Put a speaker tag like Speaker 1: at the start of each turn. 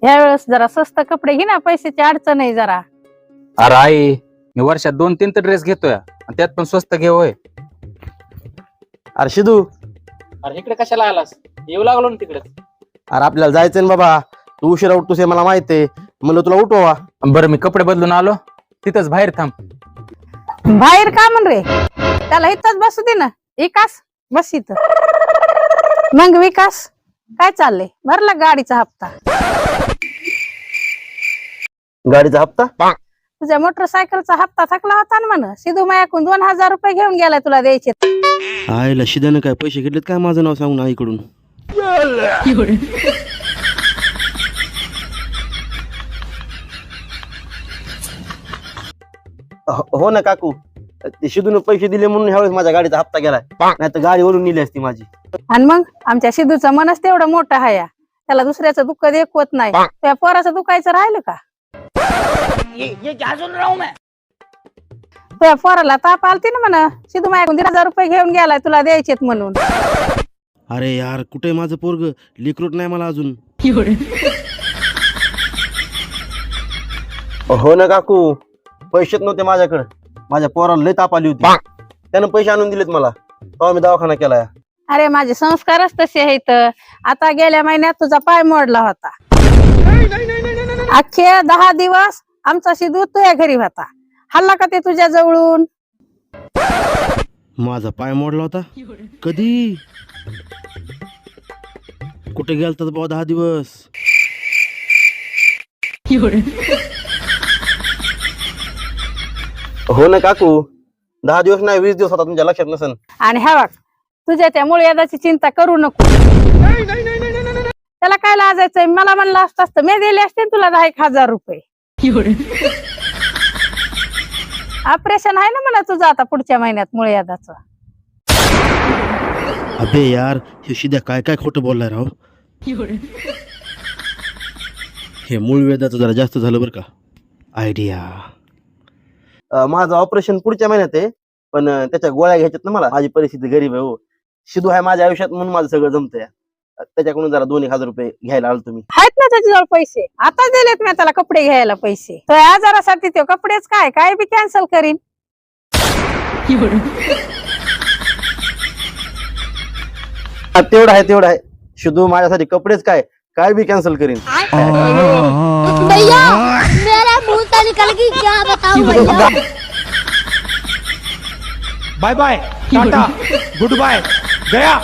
Speaker 1: ह्या वेळेस जरा स्वस्त कपडे घे ना, पैशाची अडचण आहे जरा.
Speaker 2: अरे आई, मी वर्षात 2-3 तर ड्रेस घेतोय आणि त्यात पण स्वस्त घे होय.
Speaker 3: अरे शिदू,
Speaker 2: अरे इकडे कशाला आलास? येऊ लागलो ना तिकडे.
Speaker 3: अरे आपल्याला जायचंय ना बाबा. तू उशिरा उठतोस हे मला माहित आहे, म्हणलं तुला उठवा.
Speaker 2: बरं मी कपडे बदलून आलो, तिथंच बाहेर थांब.
Speaker 1: बाहेर का म्हण रे? त्याला इथंच बसू दे ना. विकास बस इथं. मग विकास काय चाललंय? भरला गाडीचा हप्ता?
Speaker 3: गाडीचा हप्ता?
Speaker 1: तुझ्या मोटरसायकलचा हप्ता थकला होता ना म्हण. सिद्धू मायाकडून 2000 रुपये घेऊन गेलाय तुला द्यायचे.
Speaker 3: आईला शिद्यानं काय पैसे घेतलेत काय माझं नाव सांगून आईकडून? हो ना काकू, ते शिदून पैसे दिले म्हणून ह्यावेळेस माझ्या गाडीचा हप्ता गेलाय, नाही तर गाडी वरून नेली असती माझी.
Speaker 1: आणि मग आमच्या सिद्धूचं मनच तेवढं मोठं आहे या. त्याला दुसऱ्याचं दुःख देखवत नाही. त्या पोराचं दुखायचं राहिलं का? त्या पोराला ताप आलती ना म्हणा. सिद्धू मायाकडून 1000 रुपये घेऊन गेलाय तुला द्यायचेत म्हणून.
Speaker 3: अरे यार, कुठे माझं पोरग? लिकरूट नाही मला अजून. हो ना काकू, पैसेच नव्हते माझ्याकडे. माझ्या पोराला लय ताप आली होती, त्यानं पैसे आणून दिलेत मला, तेव्हा मी दवाखाना केलाय.
Speaker 1: अरे माझे संस्कारच तसे आहेत. आता गेल्या महिन्यात तुझा पाय मोडला होता. अख्खे 10 दिवस आमचा सिद्धू तुझ्या घरी होता. हल्ला का ते तुझ्या जवळून?
Speaker 3: माझा पाय मोडला होता? कधी? कुठे गेलता बाबा 10 दिवस? हो ना काकू, 10 दिवस नाही 20 दिवस होता, तुमच्या लक्षात नसेल.
Speaker 1: आणि हा बघ, तुझ्या त्या मूळव्याधाची चिंता करू नको. त्याला काय लाजायचंय? मला म्हणलं असतं तर मी दिले असते तुला 10,000 रुपये. ऑपरेशन आहे ना म्हणा तुझं आता पुढच्या महिन्यात मूळव्याधाचं.
Speaker 3: अबे यार, हे शिद्या काय काय खोटं बोललाय राव. हे मूळ वेदाचं जरा जास्त झालं बरं का. आयडिया, माझं ऑपरेशन पुढच्या महिन्यात आहे, पण त्याच्या गोळ्या घ्यायच्यात ना मला. माझी परिस्थिती गरीब आहे हो. शिदू आहे माझ्या आयुष्यात म्हणून माझं सगळं जमतंय. त्याच्याकडून जरा 2,000 रुपये घ्यायला आलो तुम्ही.
Speaker 1: आहेत ना त्याच्याजवळ पैसे? आता दिलेत मी त्याला कपडे घ्यायला पैसे. तो आजारासाठी ते कपडेच काय काय बी कॅन्सल करीन.
Speaker 3: तेवढं आहे. शिदू माझ्यासाठी कपडेच काय काय बी कॅन्सल करीन.
Speaker 4: भैया मेरा मुंह से निकल गई, क्या बताऊं भैया.
Speaker 5: Bye bye, tata, goodbye, गया.